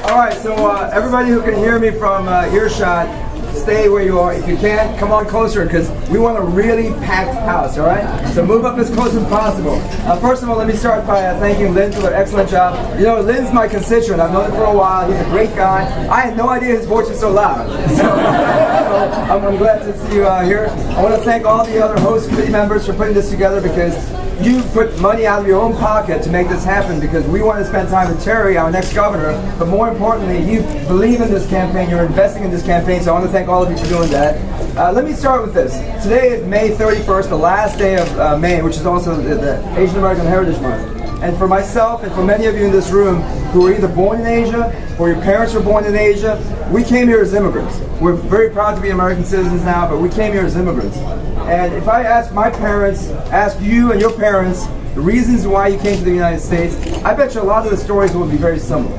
All right, so everybody who can hear me from earshot, stay where you are. If you can't, come on closer because we want a really packed house, all right? So move up as close as possible. First of all, let me start by thanking Lynn for an excellent job. You know, Lynn's my constituent. I've known him for a while. He's a great guy. I had no idea his voice was so loud. So I'm glad to see you here. I want to thank all the other host committee members for putting this together because you put money out of your own pocket to make this happen because we want to spend time with Terry, our next governor, but more importantly, you believe in this campaign, you're investing in this campaign, so I want to thank all of you for doing that. Let me start with this. Today is May 31st, the last day of May, which is also the Asian American Heritage Month. And for myself and for many of you in this room who were either born in Asia or your parents were born in Asia, we came here as immigrants. We're very proud to be American citizens now, but we came here as immigrants. And if I ask my parents, ask you and your parents the reasons why you came to the United States, I bet you a lot of the stories will be very similar.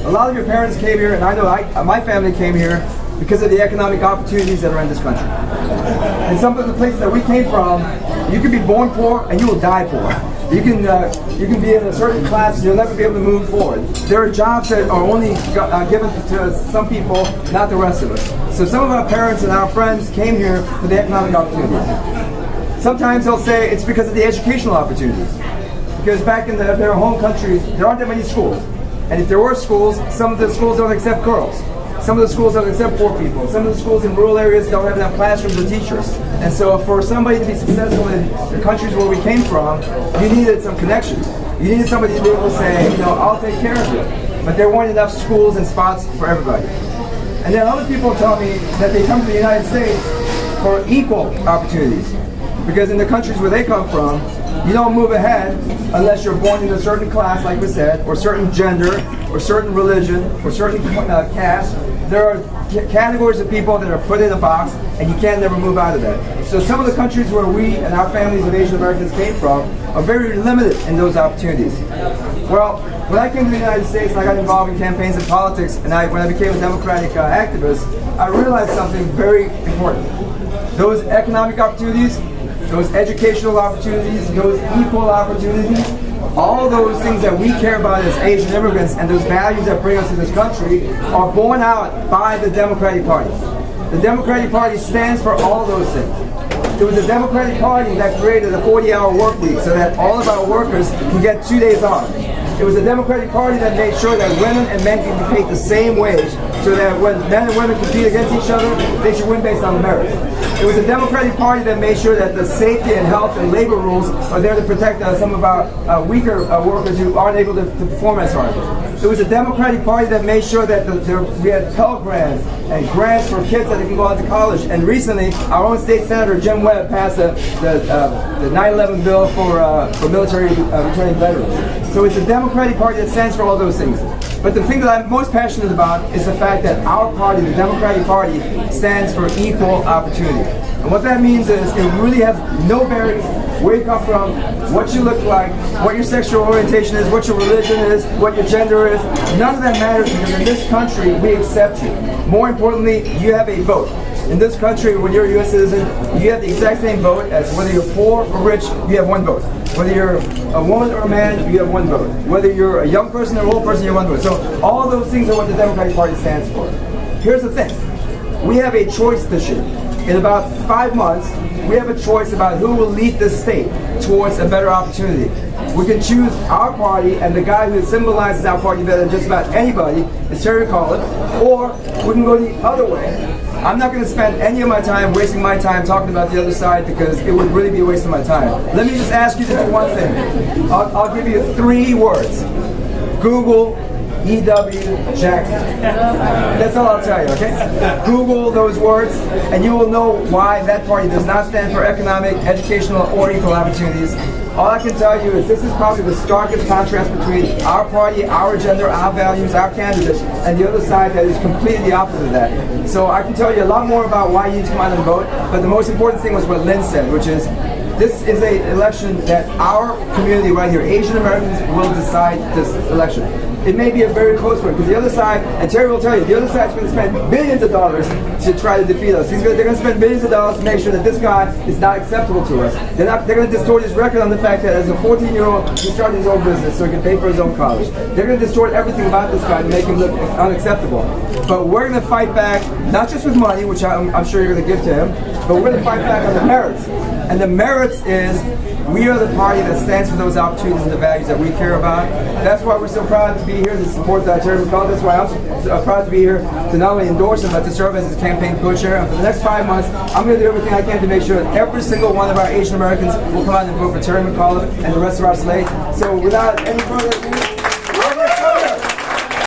A lot of your parents came here, and I know my family came here because of the economic opportunities that are in this country. And some of the places that we came from, you can be born poor and you will die poor. You can be in a certain class and you'll never be able to move forward. There are jobs that are only given to some people, not the rest of us. So some of our parents and our friends came here for the economic opportunities. Sometimes they'll say it's because of the educational opportunities. Because back in their home countries, there aren't that many schools. And if there were schools, some of the schools don't accept girls. Some of the schools don't accept poor people. Some of the schools in rural areas don't have enough classrooms or teachers. And so for somebody to be successful in the countries where we came from, you needed some connections. You needed somebody to be able to say, you know, I'll take care of you. But there weren't enough schools and spots for everybody. And then other people tell me that they come to the United States for equal opportunities. Because in the countries where they come from, you don't move ahead unless you're born in a certain class, like we said, or certain gender, or certain religion, or certain caste. There are categories of people that are put in a box, and you can't never move out of that. So some of the countries where we and our families of Asian Americans came from are very limited in those opportunities. Well, when I came to the United States and I got involved in campaigns and politics, and when I became a Democratic activist, I realized something very important. Those economic opportunities, those educational opportunities, those equal opportunities, all those things that we care about as Asian immigrants and those values that bring us to this country are borne out by the Democratic Party. The Democratic Party stands for all those things. It was the Democratic Party that created a 40-hour work week so that all of our workers can get 2 days off. It was the Democratic Party that made sure that women and men can be paid the same wage so that when men and women compete against each other, they should win based on merit. It was the Democratic Party that made sure that the safety and health and labor rules are there to protect some of our weaker workers who aren't able to perform as hard. It was the Democratic Party that made sure that we had Pell Grants and grants for kids that can go out to college. And recently, our own state senator, Jim Webb, passed the 9/11 bill for military returning veterans. So it's the Democratic Party that stands for all those things. But the thing that I'm most passionate about is the fact that our party, the Democratic Party, stands for equal opportunity. And what that means is it really has no bearing where you come from, what you look like, what your sexual orientation is, what your religion is, what your gender is. None of that matters because in this country, we accept you. More importantly, you have a vote. In this country, when you're a U.S. citizen, you have the exact same vote as whether you're poor or rich, you have one vote. Whether you're a woman or a man, you have one vote. Whether you're a young person or an old person, you have one vote. So all those things are what the Democratic Party stands for. Here's the thing. We have a choice this year. In about 5 months, we have a choice about who will lead this state towards a better opportunity. We can choose our party, and the guy who symbolizes our party better than just about anybody is Terry McAuliffe, or we can go the other way. I'm not going to spend any of my time wasting my time talking about the other side because it would really be a waste of my time. Let me just ask you to do one thing. I'll give you 3 words. Google E.W. Jackson. That's all I'll tell you, okay? Google those words and you will know why that party does not stand for economic, educational, or equal opportunities. All I can tell you is this is probably the starkest contrast between our party, our agenda, our values, our candidates, and the other side that is completely the opposite of that. So I can tell you a lot more about why you need to come out and vote, but the most important thing was what Lynn said, which is this is an election that our community right here, Asian Americans, will decide this election. it may be a very close one, because the other side, and Terry will tell you, the other side's going to spend billions of dollars to try to defeat us. They're going to spend billions of dollars to make sure that this guy is not acceptable to us. They're going to distort his record on the fact that as a 14-year-old, he started his own business so he can pay for his own college. They're going to distort everything about this guy to make him look unacceptable. But we're going to fight back, not just with money, which I'm sure you're going to give to him, but we're going to fight back on the merits. And the merits is, we are the party that stands for those opportunities and the values that we care about. That's why we're so proud to be here to support Terry McAuliffe. That's why I'm so proud to be here to not only endorse him, but to serve as his campaign co-chair. And for the next 5 months, I'm going to do everything I can to make sure that every single one of our Asian Americans will come out and vote for Terry McAuliffe and the rest of our slate. So without any further ado,